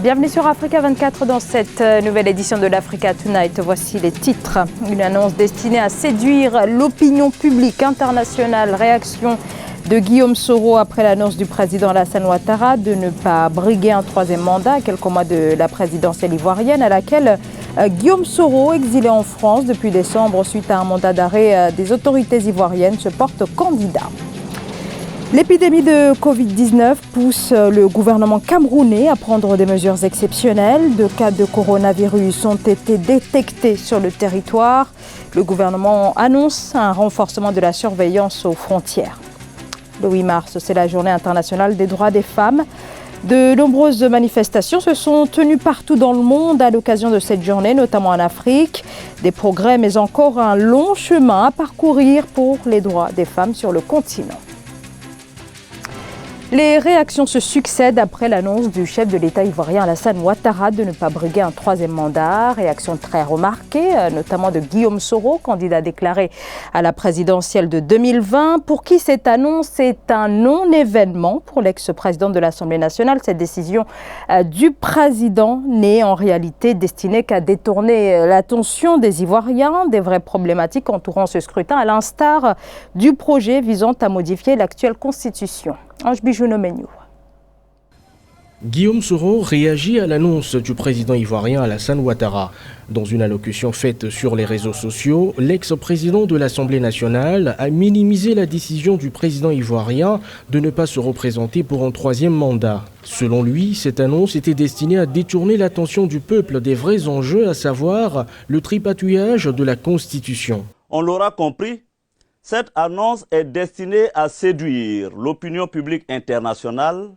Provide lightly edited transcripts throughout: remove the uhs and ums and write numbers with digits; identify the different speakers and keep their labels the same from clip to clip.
Speaker 1: Bienvenue sur Africa 24 dans cette nouvelle édition de l'Africa Tonight. Voici les titres. Une annonce destinée à séduire l'opinion publique internationale. Réaction de Guillaume Soro après l'annonce du président Alassane Ouattara de ne pas briguer un troisième mandat à quelques mois de la présidentielle ivoirienne à laquelle Guillaume Soro, exilé en France depuis décembre suite à un mandat d'arrêt des autorités ivoiriennes, se porte candidat. L'épidémie de Covid-19 pousse le gouvernement camerounais à prendre des mesures exceptionnelles. 2 cas de coronavirus ont été détectés sur le territoire. Le gouvernement annonce un renforcement de la surveillance aux frontières. Le 8 mars, c'est la journée internationale des droits des femmes. De nombreuses manifestations se sont tenues partout dans le monde à l'occasion de cette journée, notamment en Afrique. Des progrès, mais encore un long chemin à parcourir pour les droits des femmes sur le continent. Les réactions se succèdent après l'annonce du chef de l'État ivoirien Alassane Ouattara de ne pas briguer un troisième mandat. Réaction très remarquée, notamment de Guillaume Soro, candidat déclaré à la présidentielle de 2020, pour qui cette annonce est un non-événement pour l'ex-président de l'Assemblée nationale. Cette décision du président n'est en réalité destinée qu'à détourner l'attention des Ivoiriens des vraies problématiques entourant ce scrutin, à l'instar du projet visant à modifier l'actuelle constitution.
Speaker 2: Guillaume Soro réagit à l'annonce du président ivoirien Alassane Ouattara. Dans une allocution faite sur les réseaux sociaux, l'ex-président de l'Assemblée nationale a minimisé la décision du président ivoirien de ne pas se représenter pour un troisième mandat. Selon lui, cette annonce était destinée à détourner l'attention du peuple des vrais enjeux, à savoir le tripatouillage de la Constitution.
Speaker 3: On l'aura compris. Cette annonce est destinée à séduire l'opinion publique internationale,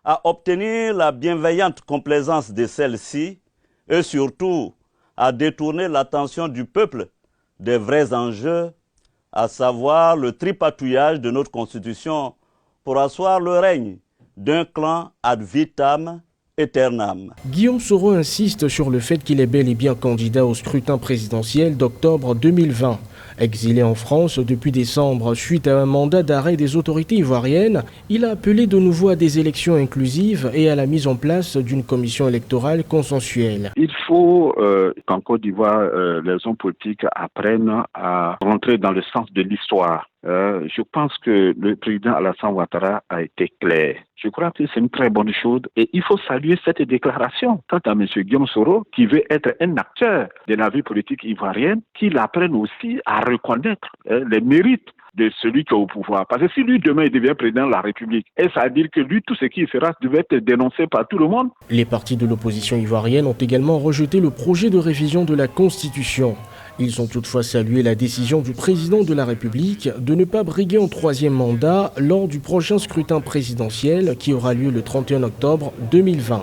Speaker 3: à obtenir la bienveillante complaisance de celle-ci et surtout à détourner l'attention du peuple des vrais enjeux, à savoir le tripatouillage de notre Constitution pour asseoir le règne d'un clan ad vitam aeternam.
Speaker 2: Guillaume Soro insiste sur le fait qu'il est bel et bien candidat au scrutin présidentiel d'octobre 2020. Exilé en France depuis décembre suite à un mandat d'arrêt des autorités ivoiriennes, il a appelé de nouveau à des élections inclusives et à la mise en place d'une commission électorale consensuelle.
Speaker 4: Il faut qu'en Côte d'Ivoire, les hommes politiques apprennent à rentrer dans le sens de l'histoire. Je pense que le président Alassane Ouattara a été clair. Je crois que c'est une très bonne chose et il faut saluer cette déclaration. Quant à M. Guillaume Soro, qui veut être un acteur de la vie politique ivoirienne, qu'il apprenne aussi à reconnaître les mérites de celui qui est au pouvoir. Parce que si lui, demain, il devient président de la République, est-ce à dire que lui, tout ce qu'il fera devait être dénoncé par tout le monde?
Speaker 2: Les partis de l'opposition ivoirienne ont également rejeté le projet de révision de la Constitution. Ils ont toutefois salué la décision du président de la République de ne pas briguer un troisième mandat lors du prochain scrutin présidentiel qui aura lieu le 31 octobre 2020.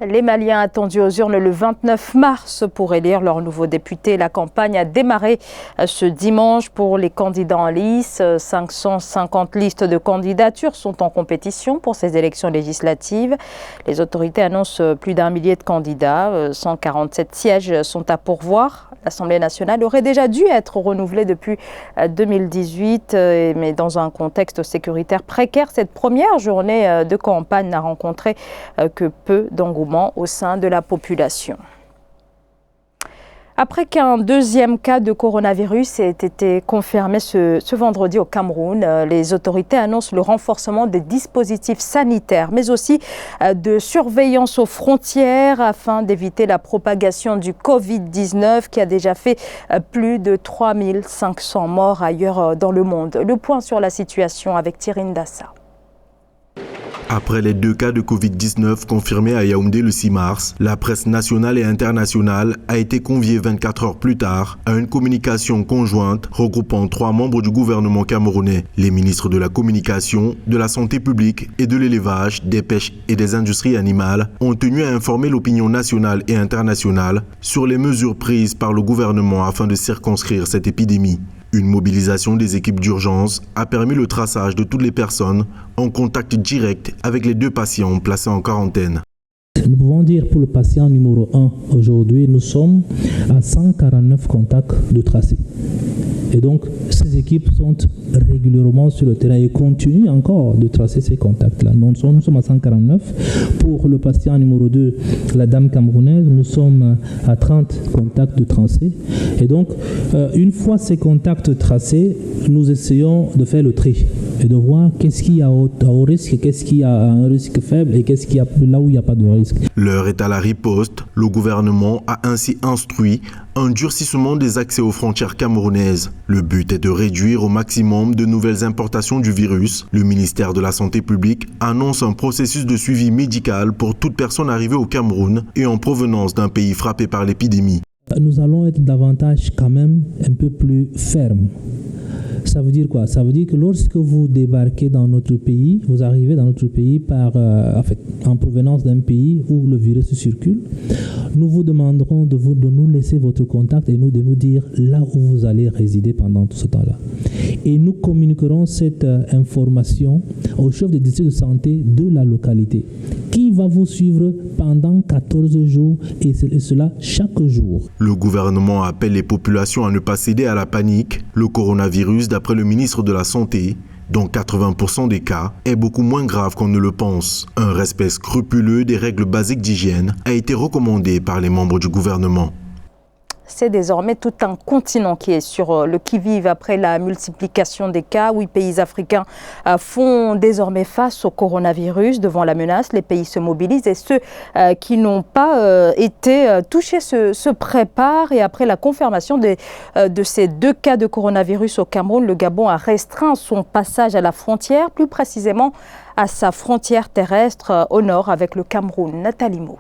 Speaker 1: Les Maliens attendus aux urnes le 29 mars pour élire leur nouveau député. La campagne a démarré ce dimanche pour les candidats en lice. 550 listes de candidatures sont en compétition pour ces élections législatives. Les autorités annoncent plus d'1 millier de candidats. 147 sièges sont à pourvoir. L'Assemblée nationale aurait déjà dû être renouvelée depuis 2018, mais dans un contexte sécuritaire précaire, cette première journée de campagne n'a rencontré que peu d'engouement au sein de la population. Après qu'un deuxième cas de coronavirus ait été confirmé ce vendredi au Cameroun, les autorités annoncent le renforcement des dispositifs sanitaires, mais aussi de surveillance aux frontières afin d'éviter la propagation du Covid-19 qui a déjà fait plus de 3500 morts ailleurs dans le monde. Le point sur la situation avec Thierry Ndassa.
Speaker 5: Après les 2 cas de Covid-19 confirmés à Yaoundé le 6 mars, la presse nationale et internationale a été conviée 24 heures plus tard à une communication conjointe regroupant 3 membres du gouvernement camerounais. Les ministres de la Communication, de la Santé publique et de l'Élevage, des Pêches et des Industries animales ont tenu à informer l'opinion nationale et internationale sur les mesures prises par le gouvernement afin de circonscrire cette épidémie. Une mobilisation des équipes d'urgence a permis le traçage de toutes les personnes en contact direct avec les 2 patients placés en quarantaine.
Speaker 6: Nous pouvons dire pour le patient numéro 1, aujourd'hui, nous sommes à 149 contacts de tracé. Et donc, ces équipes sont régulièrement sur le terrain et continuent encore de tracer ces contacts-là. Nous sommes à 149. Pour le patient numéro 2, la dame camerounaise, nous sommes à 30 contacts de tracé. Et donc, une fois ces contacts tracés, nous essayons de faire le tri et de voir qu'est-ce qui a haut risque, qu'est-ce qui a un risque faible et qu'est-ce qui a là où il n'y a pas de risque.
Speaker 5: L'heure est à la riposte. Le gouvernement a ainsi instruit un durcissement des accès aux frontières camerounaises. Le but est de réduire au maximum de nouvelles importations du virus. Le ministère de la Santé publique annonce un processus de suivi médical pour toute personne arrivée au Cameroun et en provenance d'un pays frappé par l'épidémie.
Speaker 6: Nous allons être davantage quand même un peu plus fermes. Ça veut dire quoi? Ça veut dire que lorsque vous débarquez dans notre pays, vous arrivez dans notre pays en provenance d'un pays où le virus circule, nous vous demanderons de nous laisser votre contact et de nous dire là où vous allez résider pendant tout ce temps-là. Et nous communiquerons cette information au chef de district de santé de la localité, qui va vous suivre pendant 14 jours et cela chaque jour.
Speaker 5: Le gouvernement appelle les populations à ne pas céder à la panique. Le coronavirus, d'après le ministre de la Santé, dont 80% des cas, est beaucoup moins grave qu'on ne le pense. Un respect scrupuleux des règles basiques d'hygiène a été recommandé par les membres du gouvernement.
Speaker 1: C'est désormais tout un continent qui est sur le qui-vive après la multiplication des cas. 8 pays africains font désormais face au coronavirus. Devant la menace, les pays se mobilisent et ceux qui n'ont pas été touchés se préparent. Et après la confirmation de ces 2 cas de coronavirus au Cameroun, le Gabon a restreint son passage à la frontière, plus précisément à sa frontière terrestre au nord avec le Cameroun. Nathalie Mou.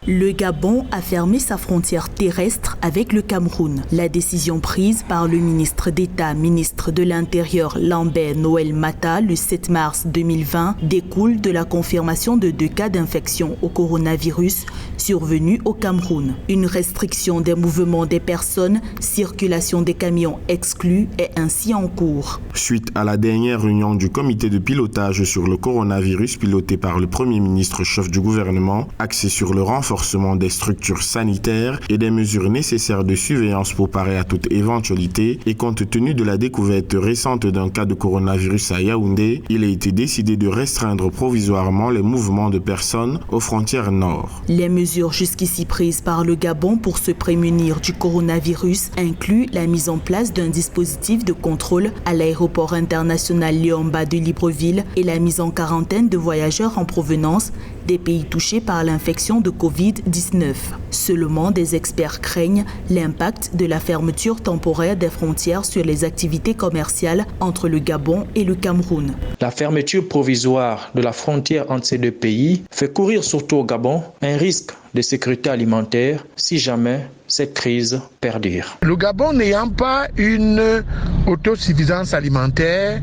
Speaker 7: Le Gabon a fermé sa frontière terrestre avec le Cameroun. La décision prise par le ministre d'État, ministre de l'Intérieur Lambert Noël Mata le 7 mars 2020 découle de la confirmation de 2 cas d'infection au coronavirus survenus au Cameroun. Une restriction des mouvements des personnes, circulation des camions exclus est ainsi en cours.
Speaker 8: Suite à la dernière réunion du comité de pilotage sur le coronavirus piloté par le Premier ministre chef du gouvernement, axé sur le renforcement des structures sanitaires et des mesures nécessaires de surveillance pour parer à toute éventualité et compte tenu de la découverte récente d'un cas de coronavirus à Yaoundé, il a été décidé de restreindre provisoirement les mouvements de personnes aux frontières nord.
Speaker 7: Les mesures jusqu'ici prises par le Gabon pour se prémunir du coronavirus incluent la mise en place d'un dispositif de contrôle à l'aéroport international Liomba de Libreville et la mise en quarantaine de voyageurs en provenance des pays touchés par l'infection de Covid-19. Seulement, des experts craignent l'impact de la fermeture temporaire des frontières sur les activités commerciales entre le Gabon et le Cameroun.
Speaker 9: La fermeture provisoire de la frontière entre ces 2 pays fait courir surtout au Gabon un risque de sécurité alimentaire si jamais cette crise perdure.
Speaker 10: Le Gabon n'ayant pas une autosuffisance alimentaire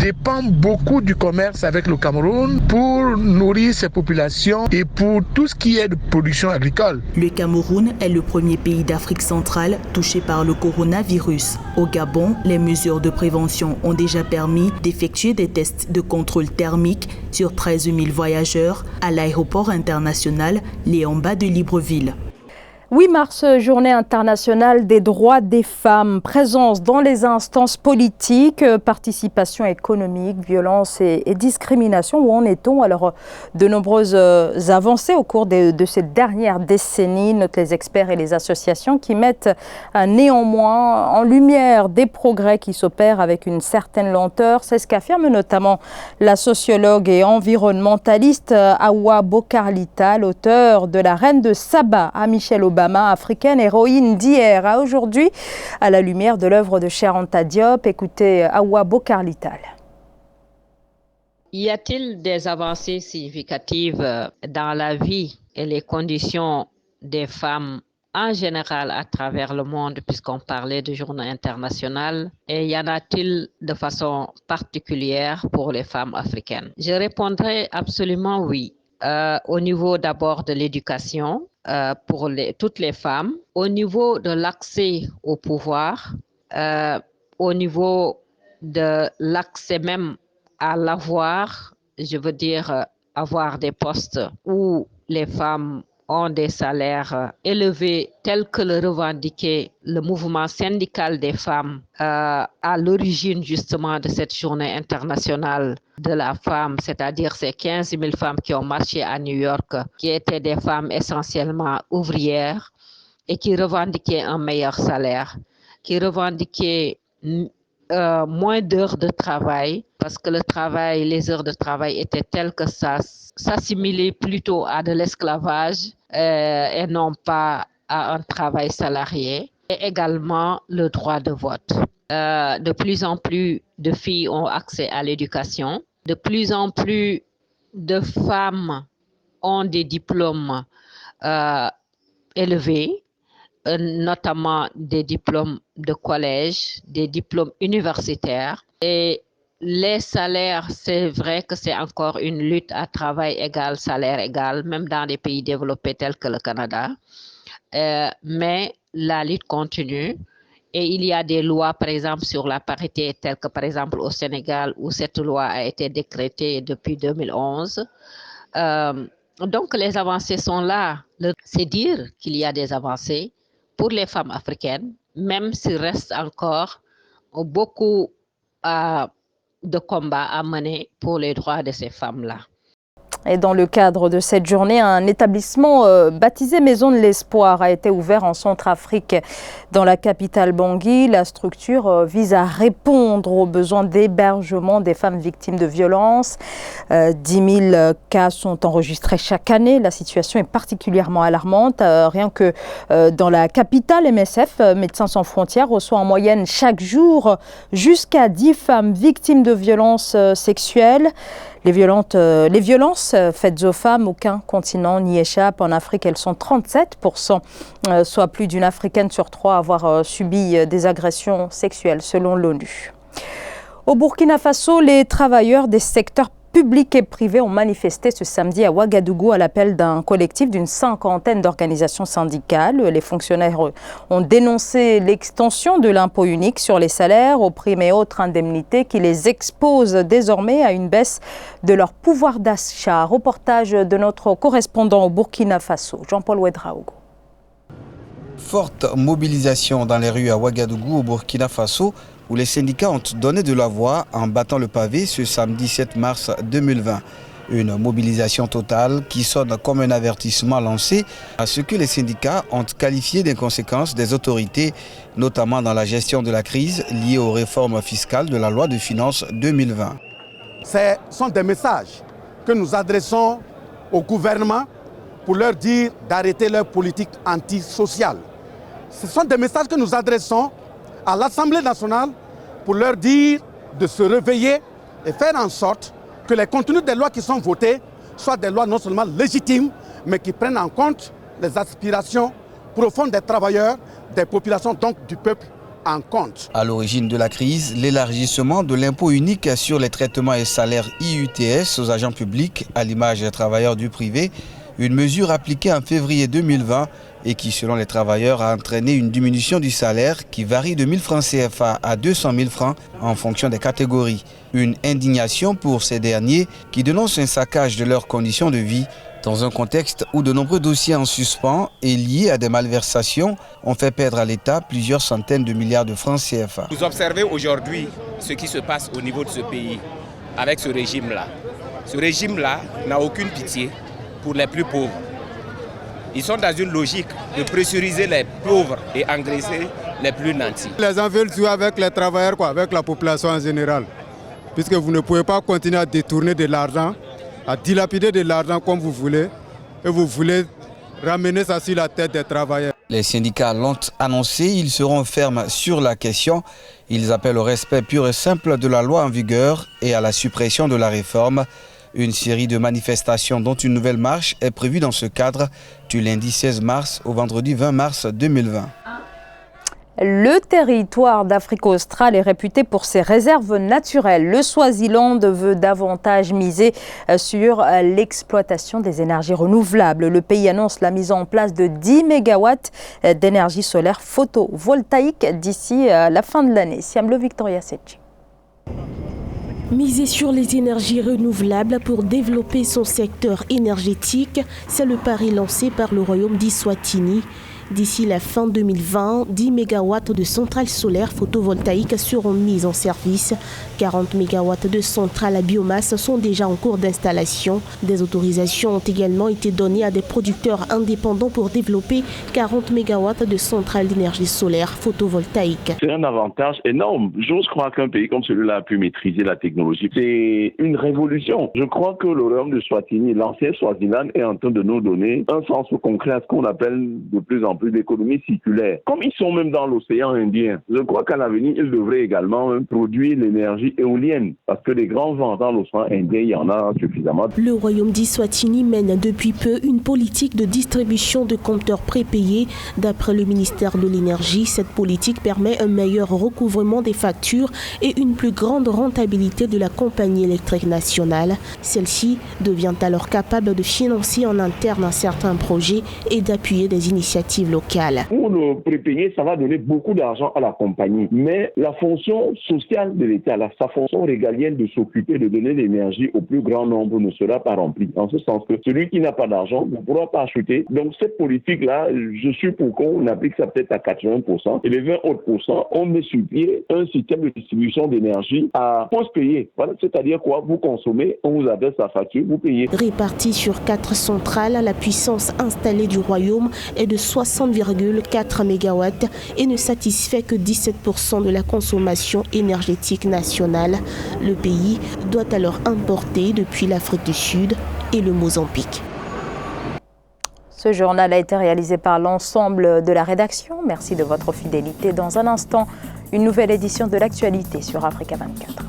Speaker 10: dépend beaucoup du commerce avec le Cameroun pour nourrir ses populations et pour tout ce qui est de production agricole.
Speaker 7: Le Cameroun est le premier pays d'Afrique centrale touché par le coronavirus. Au Gabon, les mesures de prévention ont déjà permis d'effectuer des tests de contrôle thermique sur 13 000 voyageurs à l'aéroport international Liomba de Libreville.
Speaker 1: 8 mars, journée internationale des droits des femmes, présence dans les instances politiques, participation économique, violence et discrimination. Où en est-on? Alors, de nombreuses avancées au cours de ces dernières décennies, notent les experts et les associations qui mettent néanmoins en lumière des progrès qui s'opèrent avec une certaine lenteur. C'est ce qu'affirme notamment la sociologue et environnementaliste Awa Bokarlita, l'auteur de La Reine de Saba à Michelle Obama, africaine, héroïne d'hier à aujourd'hui, à la lumière de l'œuvre de Cheikh Anta Diop. Écoutez Awa Bokarlita.
Speaker 11: Y a-t-il des avancées significatives dans la vie et les conditions des femmes en général à travers le monde, puisqu'on parlait de journée internationale, et y en a-t-il de façon particulière pour les femmes africaines? Je répondrai absolument oui. Au niveau d'abord de l'éducation pour toutes les femmes, au niveau de l'accès au pouvoir, au niveau de l'accès même à l'avoir, je veux dire avoir des postes où les femmes ont des salaires élevés tels que le revendiquait le mouvement syndical des femmes à l'origine justement de cette journée internationale de la femme, c'est-à-dire ces 15 000 femmes qui ont marché à New York, qui étaient des femmes essentiellement ouvrières et qui revendiquaient un meilleur salaire, qui revendiquaient moins d'heures de travail, parce que les heures de travail étaient telles que ça s'assimilait plutôt à de l'esclavage et non pas à un travail salarié, et également le droit de vote. De plus en plus de filles ont accès à l'éducation, de plus en plus de femmes ont des diplômes élevés, notamment des diplômes de collège, des diplômes universitaires. Et les salaires, c'est vrai que c'est encore une lutte à travail égal, salaire égal, même dans des pays développés tels que le Canada. Mais la lutte continue et il y a des lois, par exemple, sur la parité, telles que par exemple au Sénégal, où cette loi a été décrétée depuis 2011. Donc les avancées sont là. C'est dire qu'il y a des avancées pour les femmes africaines, même s'il reste encore beaucoup de combats à mener pour les droits de ces femmes-là.
Speaker 1: Et dans le cadre de cette journée, un établissement baptisé Maison de l'Espoir a été ouvert en Centrafrique, dans la capitale Bangui. La structure vise à répondre aux besoins d'hébergement des femmes victimes de violences. 10 000 cas sont enregistrés chaque année. La situation est particulièrement alarmante. Rien que dans la capitale, MSF, Médecins sans frontières, reçoit en moyenne chaque jour jusqu'à 10 femmes victimes de violences sexuelles. Les violences faites aux femmes, aucun continent n'y échappe. En Afrique, elles sont 37%, soit plus d'une Africaine sur 3 à avoir subi des agressions sexuelles, selon l'ONU. Au Burkina Faso, les travailleurs des secteurs publics et privés ont manifesté ce samedi à Ouagadougou à l'appel d'un collectif d'une 50aine d'organisations syndicales. Les fonctionnaires ont dénoncé l'extension de l'impôt unique sur les salaires, aux primes et autres indemnités qui les exposent désormais à une baisse de leur pouvoir d'achat. Reportage de notre correspondant au Burkina Faso, Jean-Paul Ouedraogo.
Speaker 12: Forte mobilisation dans les rues à Ouagadougou au Burkina Faso, où les syndicats ont donné de la voix en battant le pavé ce samedi 7 mars 2020. Une mobilisation totale qui sonne comme un avertissement lancé à ce que les syndicats ont qualifié d'inconséquences des autorités, notamment dans la gestion de la crise liée aux réformes fiscales de la loi de finances 2020.
Speaker 10: Ce sont des messages que nous adressons au gouvernement pour leur dire d'arrêter leur politique antisociale. Ce sont des messages que nous adressons à l'Assemblée nationale pour leur dire de se réveiller et faire en sorte que les contenus des lois qui sont votées soient des lois non seulement légitimes, mais qui prennent en compte les aspirations profondes des travailleurs, des populations, donc du peuple, en compte.
Speaker 12: À l'origine de la crise, l'élargissement de l'impôt unique sur les traitements et salaires IUTS aux agents publics, à l'image des travailleurs du privé, une mesure appliquée en février 2020 et qui, selon les travailleurs, a entraîné une diminution du salaire qui varie de 1 000 francs CFA à 200 000 francs en fonction des catégories. Une indignation pour ces derniers qui dénoncent un saccage de leurs conditions de vie dans un contexte où de nombreux dossiers en suspens et liés à des malversations ont fait perdre à l'État plusieurs centaines de milliards de francs CFA.
Speaker 13: Vous observez aujourd'hui ce qui se passe au niveau de ce pays avec ce régime-là. Ce régime-là n'a aucune pitié pour les plus pauvres. Ils sont dans une logique de pressuriser les pauvres et engraisser les plus nantis.
Speaker 14: Les gens veulent jouer avec les travailleurs, avec la population en général. Puisque vous ne pouvez pas continuer à détourner de l'argent, à dilapider de l'argent comme vous voulez, et vous voulez ramener ça sur la tête des travailleurs.
Speaker 12: Les syndicats l'ont annoncé, ils seront fermes sur la question. Ils appellent au respect pur et simple de la loi en vigueur et à la suppression de la réforme. Une série de manifestations dont une nouvelle marche est prévue dans ce cadre du lundi 16 mars au vendredi 20 mars 2020.
Speaker 1: Le territoire d'Afrique australe est réputé pour ses réserves naturelles. Le Swaziland veut davantage miser sur l'exploitation des énergies renouvelables. Le pays annonce la mise en place de 10 MW d'énergie solaire photovoltaïque d'ici la fin de l'année. Siamlo Victoria Sechi.
Speaker 15: Miser sur les énergies renouvelables pour développer son secteur énergétique, c'est le pari lancé par le royaume d'Eswatini. D'ici la fin 2020, 10 MW de centrales solaires photovoltaïques seront mises en service. 40 MW de centrales à biomasse sont déjà en cours d'installation. Des autorisations ont également été données à des producteurs indépendants pour développer 40 MW de centrales d'énergie solaire photovoltaïque.
Speaker 16: C'est un avantage énorme. J'ose croire qu'un pays comme celui-là a pu maîtriser la technologie. C'est une révolution. Je crois que le royaume de Swatini, l'ancien Swaziland, est en train de nous donner un sens concret à ce qu'on appelle de plus en plus d'économie circulaire. Comme ils sont même dans l'océan Indien, je crois qu'à l'avenir, ils devraient également produire l'énergie éolienne, parce que les grands vents dans l'océan Indien, il y en a suffisamment.
Speaker 15: Le royaume d'Eswatini mène depuis peu une politique de distribution de compteurs prépayés. D'après le ministère de l'Énergie, cette politique permet un meilleur recouvrement des factures et une plus grande rentabilité de la compagnie électrique nationale. Celle-ci devient alors capable de financer en interne certains projets et d'appuyer des initiatives locales.
Speaker 16: Pour le prépayé, ça va donner beaucoup d'argent à la compagnie. Mais la fonction sociale de l'État, sa fonction régalienne de s'occuper de donner l'énergie au plus grand nombre ne sera pas remplie. En ce sens que celui qui n'a pas d'argent ne pourra pas acheter. Donc cette politique-là, je suis pour qu'on applique ça peut-être à 80%. Et les 20 autres %, on met sur pied un système de distribution d'énergie à post-payer. Voilà, c'est-à-dire quoi? Vous consommez, on vous adresse la facture, vous payez.
Speaker 15: Répartie sur 4 centrales, la puissance installée du royaume est de 60,4 MW et ne satisfait que 17% de la consommation énergétique nationale. Le pays doit alors importer depuis l'Afrique du Sud et le Mozambique.
Speaker 1: Ce journal a été réalisé par l'ensemble de la rédaction. Merci de votre fidélité. Dans un instant, une nouvelle édition de l'actualité sur Africa 24.